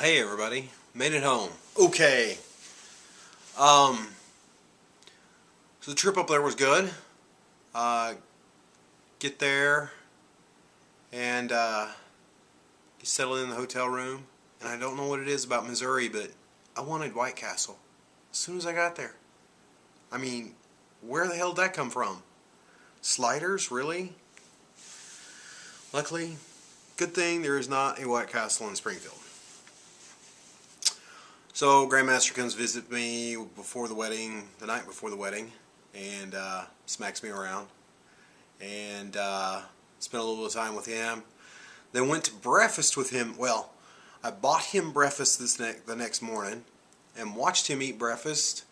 Hey everybody, made it home. Okay. So the trip up there was good. Get there and get settled in the hotel room. And I don't know what it is about Missouri, but I wanted White Castle as soon as I got there. I mean, where the hell did that come from? Sliders, really? Luckily, good thing there is not a White Castle in Springfield. So Grandmaster comes visit me before the wedding, the night before the wedding, and smacks me around, and spent a little bit of time with him. Then went to breakfast with him. Well, I bought him breakfast the next morning and watched him eat breakfast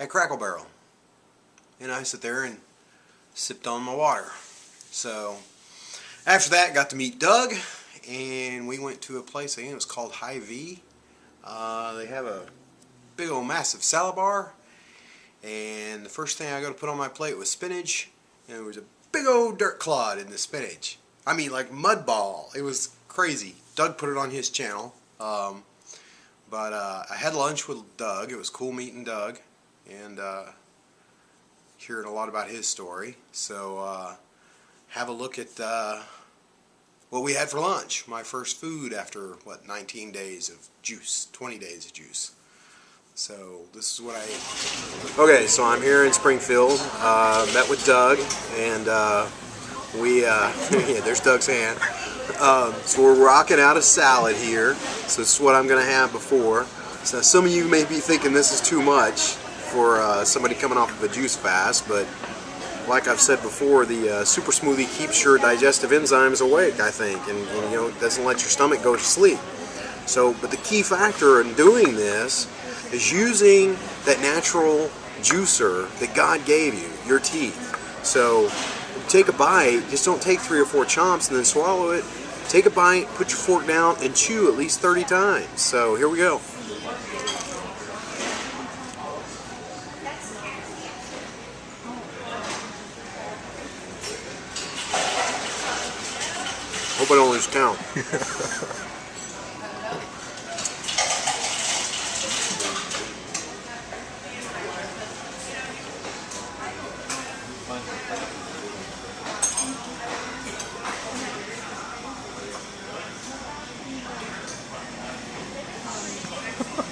at Crackle Barrel. And I sat there and sipped on my water. So after that, got to meet Doug, and we went to a place, I think it was called Hy-Vee. They have a big old massive salad bar, and the first thing I got to put on my plate was spinach, and there was a big old dirt clod in the spinach. I mean, like mud ball. It was crazy. Doug put it on his channel, but I had lunch with Doug. It was cool meeting Doug and hearing a lot about his story. So have a look at what we had for lunch. My first food after, what, 19 days of juice, 20 days of juice. So this is what I ate. Okay, so I'm here in Springfield, met with Doug, and yeah, there's Doug's hand. So we're rocking out a salad here. So this is what I'm going to have before. So some of you may be thinking this is too much for somebody coming off of a juice fast, but like I've said before, the super smoothie keeps your digestive enzymes awake, I think, and you know, it doesn't let your stomach go to sleep. So, but the key factor in doing this is using that natural juicer that God gave you, your teeth. So, take a bite, just don't take 3 or 4 chomps and then swallow it. Take a bite, put your fork down, and chew at least 30 times. So, here we go. Hope I don't lose count.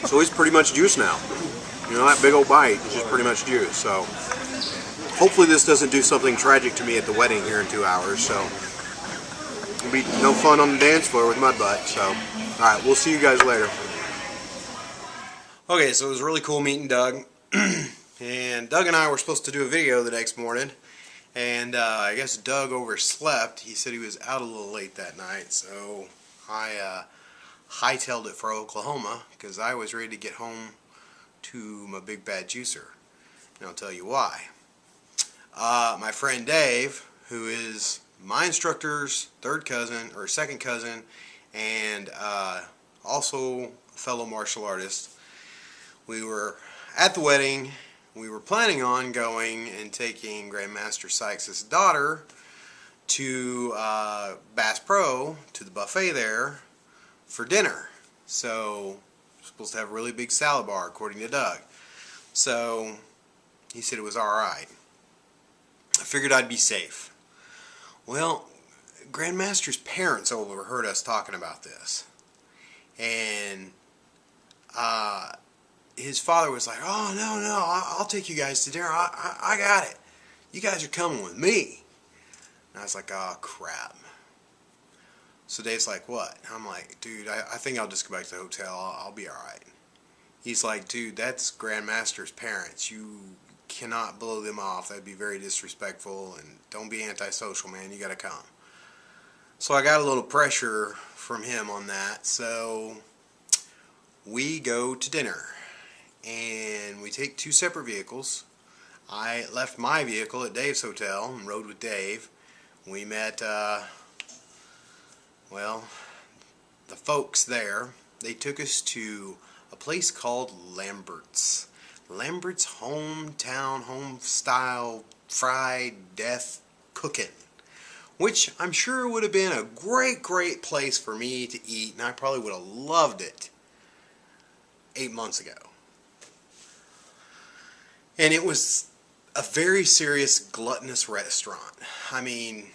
So he's pretty much juice now. You know, that big old bite is just pretty much juice. So hopefully this doesn't do something tragic to me at the wedding here in 2 hours. So it'll be no fun on the dance floor with mud butt. So, alright, we'll see you guys later. Okay, so it was really cool meeting Doug. And Doug and I were supposed to do a video the next morning. And I guess Doug overslept. He said he was out a little late that night. So I hightailed it for Oklahoma because I was ready to get home to my big bad juicer. And I'll tell you why. My friend Dave, who is my instructor's third cousin or second cousin, and also a fellow martial artist. We were at the wedding. We were planning on going and taking Grandmaster Sykes' daughter to Bass Pro, to the buffet there, for dinner. So we're supposed to have a really big salad bar, according to Doug. So he said it was alright. I figured I'd be safe. Well, Grandmaster's parents overheard us talking about this, and his father was like, "Oh, no, I'll take you guys to dinner. I got it. You guys are coming with me." And I was like, "Oh, crap." So Dave's like, "What?" I'm like, "Dude, I think I'll just go back to the hotel. I'll be alright." He's like, "Dude, that's Grandmaster's parents. You cannot blow them off. That'd be very disrespectful, and don't be antisocial, man. You gotta come." So I got a little pressure from him on that. So we go to dinner, and we take 2 separate vehicles. I left my vehicle at Dave's hotel and rode with Dave. We met, well, the folks there. They took us to a place called Lambert's. Lambert's hometown, home style fried death cooking, which I'm sure would have been a great place for me to eat, and I probably would have loved it 8 months ago. And it was a very serious gluttonous restaurant. I mean,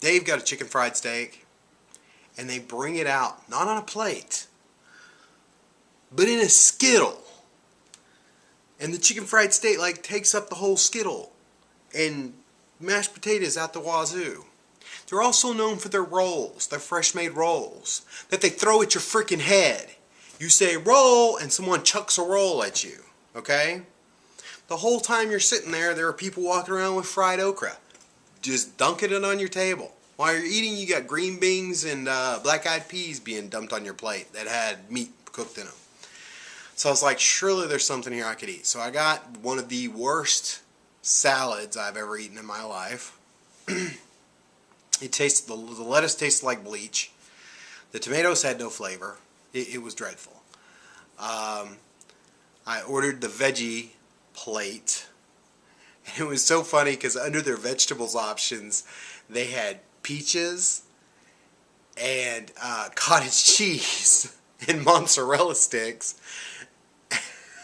they've got a chicken fried steak, and they bring it out, not on a plate, but in a skittle. And the chicken fried steak like takes up the whole skittle. And mashed potatoes out the wazoo. They're also known for their rolls, their fresh made rolls, that they throw at your freaking head. You say roll, and someone chucks a roll at you. Okay? The whole time you're sitting there, there are people walking around with fried okra, just dunking it on your table. While you're eating, you got green beans and black-eyed peas being dumped on your plate that had meat cooked in them. So I was like, surely there's something here I could eat. So I got one of the worst salads I've ever eaten in my life. It tasted, the lettuce tasted like bleach. The tomatoes had no flavor. It was dreadful. I ordered the veggie plate. And it was so funny because under their vegetables options, they had peaches and cottage cheese and mozzarella sticks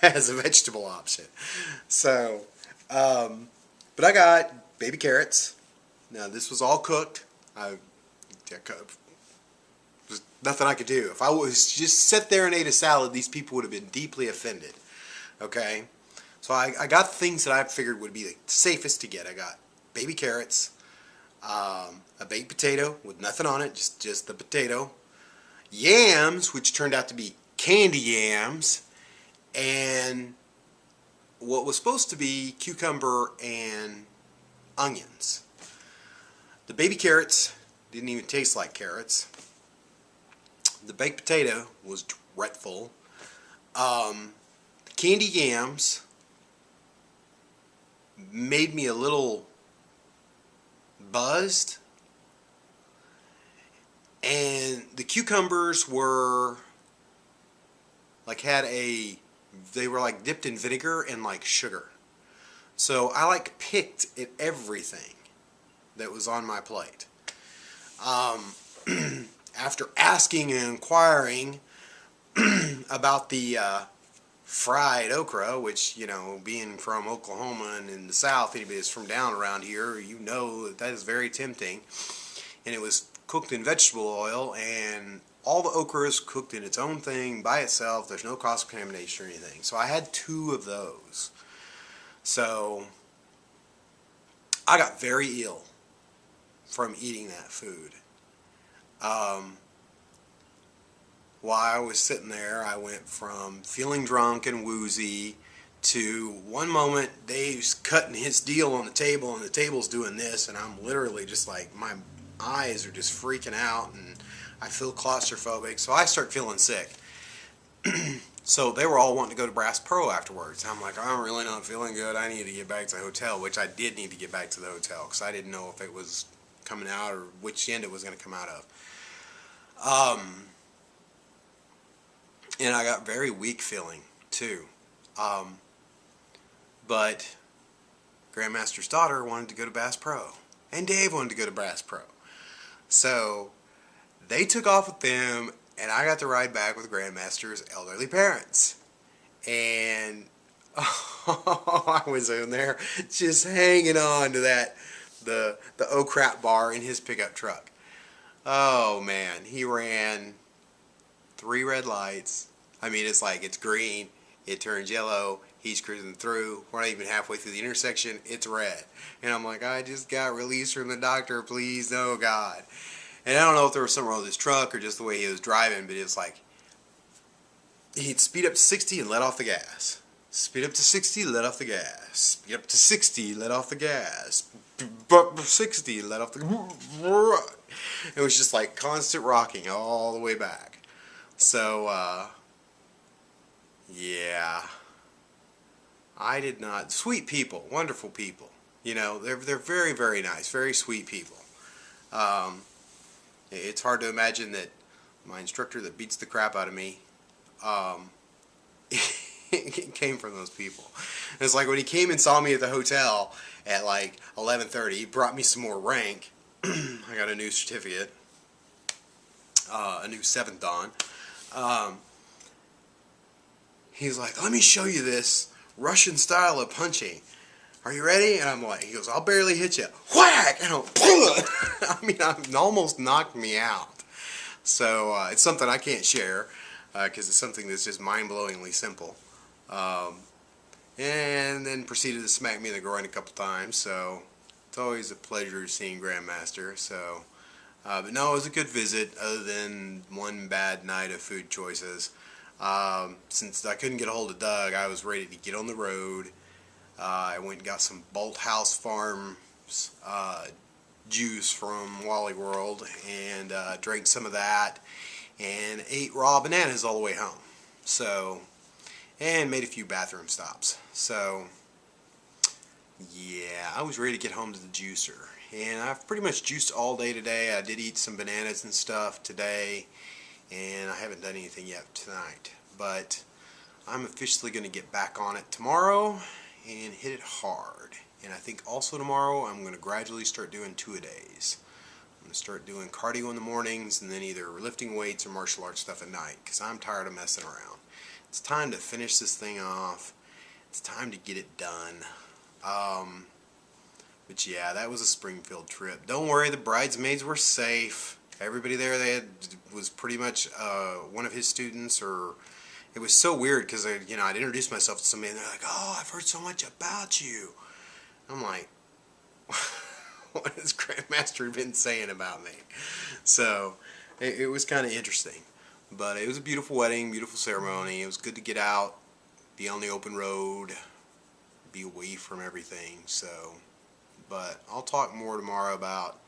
as a vegetable option. So, but I got baby carrots. Now this was all cooked. There's nothing I could do. If I was just sat there and ate a salad, these people would have been deeply offended. Okay? So I got things that I figured would be the safest to get. I got baby carrots, a baked potato with nothing on it, just the potato, yams, which turned out to be candy yams, and what was supposed to be cucumber and onions. The baby carrots didn't even taste like carrots. The baked potato was dreadful. The candy yams made me a little buzzed, and the cucumbers were like they were like dipped in vinegar and like sugar. So I like picked at everything that was on my plate. After asking and inquiring about the fried okra, which, you know, being from Oklahoma and in the South, anybody that's from down around here, you know that is very tempting. And it was cooked in vegetable oil, and all the okra is cooked in its own thing by itself. There's no cross-contamination or anything. So I had 2 of those. So I got very ill from eating that food. While I was sitting there, I went from feeling drunk and woozy to one moment Dave's cutting his deal on the table and the table's doing this, and I'm literally just like, my eyes are just freaking out and I feel claustrophobic, so I start feeling sick. So they were all wanting to go to Brass Pro afterwards. I'm like, I'm really not feeling good. I need to get back to the hotel, which I did need to get back to the hotel because I didn't know if it was coming out or which end it was going to come out of. And I got very weak feeling too. But Grandmaster's daughter wanted to go to Bass Pro, and Dave wanted to go to Bass Pro. So they took off with them, and I got to ride back with Grandmaster's elderly parents. And I was in there just hanging on to the oh crap bar in his pickup truck. Oh man, he ran 3 red lights. I mean, it's like, it's green, it turns yellow, he's cruising through, we're not even halfway through the intersection, it's red. And I'm like, I just got released from the doctor, please, no God. And I don't know if there was something wrong with his truck or just the way he was driving, but it was like, he'd speed up to 60 and let off the gas. Speed up to 60, let off the gas. Speed up to 60, let off the gas. 60, let off the... It was just like constant rocking all the way back. So, yeah. I did not... Sweet people, wonderful people. You know, they're very, very nice, very sweet people. It's hard to imagine that my instructor that beats the crap out of me, came from those people. It's like when he came and saw me at the hotel at like 11:30, he brought me some more rank. I got a new certificate, a new 7th Dan. He's like, let me show you this Russian style of punching. Are you ready? And I'm like, he goes, I'll barely hit you. Whack! And I'm, I mean, it almost knocked me out. So it's something I can't share because it's something that's just mind-blowingly simple. And then proceeded to smack me in the groin a couple times. So it's always a pleasure seeing Grandmaster. So, but no, it was a good visit other than one bad night of food choices. Since I couldn't get a hold of Doug, I was ready to get on the road. I went and got some Bolt House Farms juice from Wally World and drank some of that and ate raw bananas all the way home. So, and made a few bathroom stops. So, yeah, I was ready to get home to the juicer. And I've pretty much juiced all day today. I did eat some bananas and stuff today, and I haven't done anything yet tonight. But I'm officially going to get back on it tomorrow and hit it hard. And I think also tomorrow I'm going to gradually start doing 2-a-days. I'm going to start doing cardio in the mornings and then either lifting weights or martial arts stuff at night because I'm tired of messing around. It's time to finish this thing off. It's time to get it done. But yeah, that was a Springfield trip. Don't worry, the bridesmaids were safe. Everybody there was pretty much one of his students, or it was so weird because I'd introduced myself to somebody and they're like, "Oh, I've heard so much about you." I'm like, what has Grandmaster been saying about me? So it was kind of interesting. But it was a beautiful wedding, beautiful ceremony. It was good to get out, be on the open road, be away from everything. So, but I'll talk more tomorrow about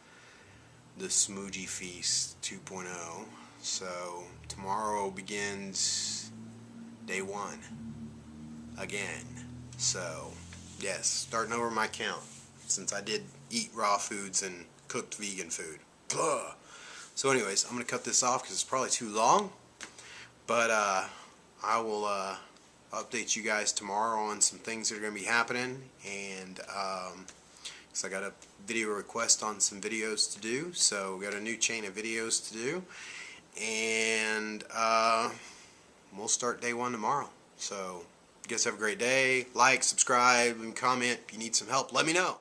the Smoogie Feast 2.0. So tomorrow begins day 1 again. So yes, starting over my count since I did eat raw foods and cooked vegan food. Blah. So anyways, I'm going to cut this off because it's probably too long. But I will update you guys tomorrow on some things that are going to be happening. And because I got a video request on some videos to do. So we got a new chain of videos to do. And we'll start day 1 tomorrow. So you guys have a great day. Like, subscribe, and comment. If you need some help, let me know.